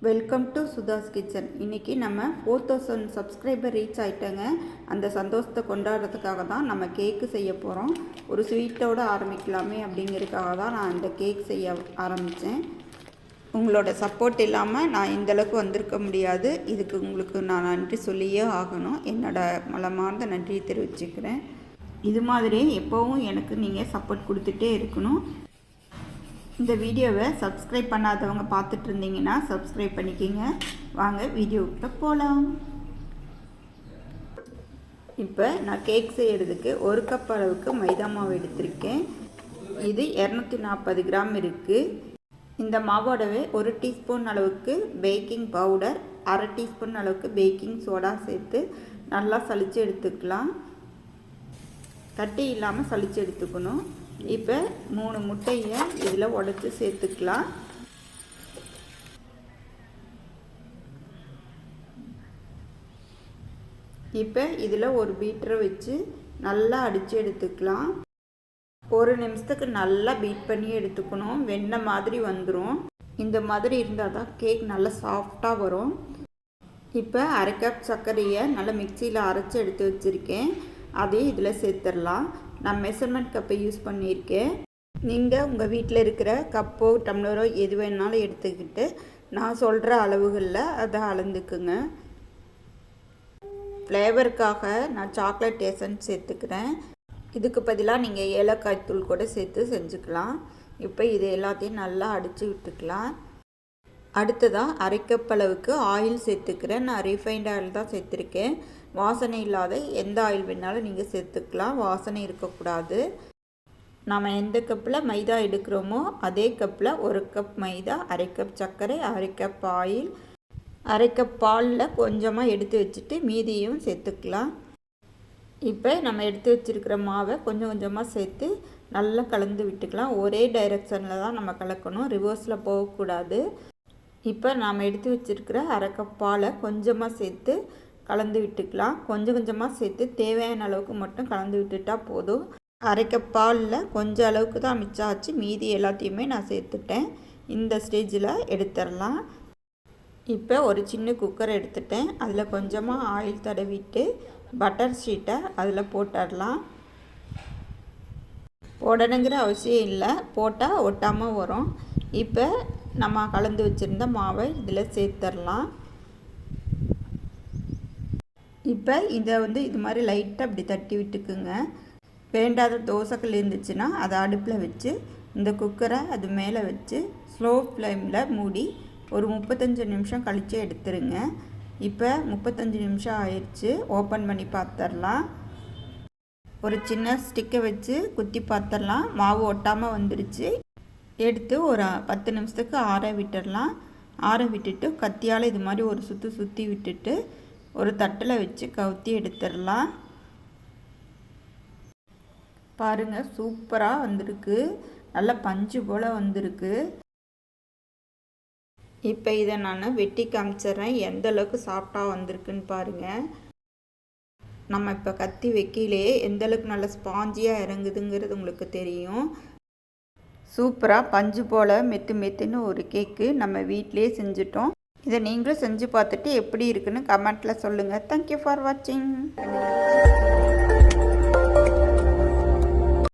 Welcome to Sudha's kitchen. இன்றைக்கி நம்ம 4000 subscriber reach ஆகிட்டோங்க. அந்த சந்தோஷத்தை கொண்டாடுறதுக்காக தான் நம்ம கேக்கு செய்ய போகிறோம். ஒரு ஸ்வீட்டோடு ஆரம்பிக்கலாமே அப்படிங்கிறதுக்காக தான் நான் இந்த கேக் செய்ய ஆரம்பித்தேன். உங்களோட சப்போர்ட் இல்லாமல் நான் இந்தளவுக்கு வந்திருக்க முடியாது. இதுக்கு உங்களுக்கு நான் நன்றி சொல்லியே ஆகணும். என்னோடய மனமார்ந்த நன்றியை தெரிவிச்சுக்கிறேன். இது மாதிரி எப்போவும் எனக்கு நீங்கள் சப்போர்ட் கொடுத்துட்டே இருக்கணும். இந்த வீடியோவை சப்ஸ்கிரைப் பண்ணாதவங்க பார்த்துட்டு இருந்தீங்கன்னா சப்ஸ்கிரைப் பண்ணிக்கிங்க. வாங்க வீடியோவுக்கு போகலாம். இப்போ நான் கேக் செய்கிறதுக்கு 1 கப் அளவுக்கு மைதா மாவு எடுத்திருக்கேன். இது 240 கிராம் இருக்குது. இந்த மாவோடவே 1 டீஸ்பூன் அளவுக்கு பேக்கிங் பவுடர், 1/2 டீஸ்பூன் அளவுக்கு பேக்கிங் சோடா சேர்த்து நல்லா சலித்து எடுத்துக்கலாம். கட்டி இல்லாமல் சலித்து எடுத்துக்கணும். இப்போ 3 முட்டையை இதில் உடைச்சி சேர்த்துக்கலாம். இப்போ இதில் ஒரு பீட்டரை வச்சு நல்லா அடித்து எடுத்துக்கலாம். 1 நிமிஷத்துக்கு நல்லா பீட் பண்ணி எடுத்துக்கணும். வெண்ணெய் மாதிரி வந்துடும். இந்த மாதிரி இருந்தால் தான் கேக் நல்லா சாஃப்டாக வரும். இப்போ 1/2 கப் சர்க்கரையை நல்லா மிக்சியில் அரைச்சி எடுத்து வச்சுருக்கேன். அதையும் இதில் சேர்த்துடலாம். நான் மெஷர்மெண்ட் கப்பை யூஸ் பண்ணியிருக்கேன். நீங்கள் உங்கள் வீட்டில் இருக்கிற கப்போ டம்ளரோ எது வேணாலும் எடுத்துக்கிட்டு நான் சொல்கிற அளவுகளில் அதை அளந்துக்குங்க. ஃப்ளேவருக்காக நான் சாக்லேட் எசன்ஸ் சேர்த்துக்கிறேன். இதுக்கு பதிலாக நீங்கள் ஏலக்காய் தூள் கூட சேர்த்து செஞ்சுக்கலாம். இப்போ இது எல்லாத்தையும் நல்லா அடித்து விட்டுக்கலாம். அடுத்ததாக 1/2 கப் அளவுக்கு ஆயில் சேர்த்துக்கிறேன். நான் ரீஃபைண்ட் ஆயில் தான் சேர்த்துருக்கேன். வாசனை இல்லாத எந்த ஆயில் வேணாலும் நீங்கள் சேர்த்துக்கலாம். வாசனை இருக்கக்கூடாது. நாம் எந்த கப்பில் மைதா எடுக்கிறோமோ அதே கப்பில் 1 கப் மைதா, 1/2 கப் சர்க்கரை, 1/2 கப் ஆயில், 1/2 கப் பாலில் கொஞ்சமாக எடுத்து வச்சுட்டு மீதியும் சேர்த்துக்கலாம். இப்போ நம்ம எடுத்து வச்சுருக்கிற மாவை கொஞ்சம் கொஞ்சமாக சேர்த்து நல்லா கலந்து விட்டுக்கலாம். ஒரே டைரெக்ஷனில் தான் நம்ம கலக்கணும், ரிவர்ஸில் போகக்கூடாது. இப்போ நாம் எடுத்து வச்சுருக்கிற 1/2 கப் பாலை கொஞ்சமாக சேர்த்து கலந்து விட்டுக்கலாம். கொஞ்சம் கொஞ்சமாக சேர்த்து தேவையான அளவுக்கு மட்டும் கலந்து விட்டுட்டால் போதும். 1/2 கப் பாலில் கொஞ்சம் அளவுக்கு தான் மிச்சம் ஆச்சு. மீதி எல்லாத்தையுமே நான் சேர்த்துட்டேன். இந்த ஸ்டேஜில் எடுத்துடலாம். இப்போ ஒரு சின்ன குக்கர் எடுத்துட்டேன். அதில் கொஞ்சமாக ஆயில் தடவிட்டு பட்டர் ஷீட்டை அதில் போட்டுடலாம். போடணுங்கிற அவசியம் இல்லை, போட்டால் ஒட்டாமல் வரும். இப்போ நம்ம கலந்து வச்சுருந்த மாவை இதில் சேர்த்துடலாம். இப்போ இதை இது மாதிரி லைட்டாக அப்படி தட்டி விட்டுக்குங்க. வேண்டாத தோசைக்கல் இருந்துச்சுன்னா அதை அடுப்பில் வச்சு இந்த குக்கரை அது மேலே வச்சு ஸ்லோ ஃப்ளேமில் மூடி ஒரு 35 நிமிஷம் கழித்து எடுத்துருங்க. இப்போ 35 நிமிஷம் ஆயிடுச்சு. ஓப்பன் பண்ணி பார்த்துடலாம். ஒரு சின்ன ஸ்டிக்கை வச்சு குத்தி பார்த்துடலாம். மாவு ஒட்டாமல் வந்துடுச்சு. எடுத்து ஒரு 10 நிமிஷத்துக்கு ஆற விட்டுடலாம். ஆற விட்டுட்டு கத்தியால் இது மாதிரி ஒரு சுற்றி விட்டுட்டு ஒரு தட்டில் வச்சு கவுத்தி எடுத்துடலாம். பாருங்கள், சூப்பராக வந்திருக்கு. நல்லா பஞ்சு போல் வந்திருக்கு. இப்போ இதை நான் வெட்டி காமிச்சிட்றேன் எந்த அளவுக்கு சாஃப்டாக வந்திருக்குன்னு பாருங்கள். நம்ம இப்போ கத்தி வைக்கிலே எந்த அளவுக்கு நல்லா ஸ்பாஞ்சியாக இறங்குதுங்கிறது உங்களுக்கு தெரியும். சூப்பராக பஞ்சு போல் மெத்துன்னு ஒரு கேக்கு நம்ம வீட்டிலே செஞ்சிட்டோம். இதை நீங்களும் செஞ்சு பார்த்துட்டு எப்படி இருக்குன்னு கமெண்ட்டில் சொல்லுங்கள். தேங்க்யூ ஃபார் வாட்சிங்.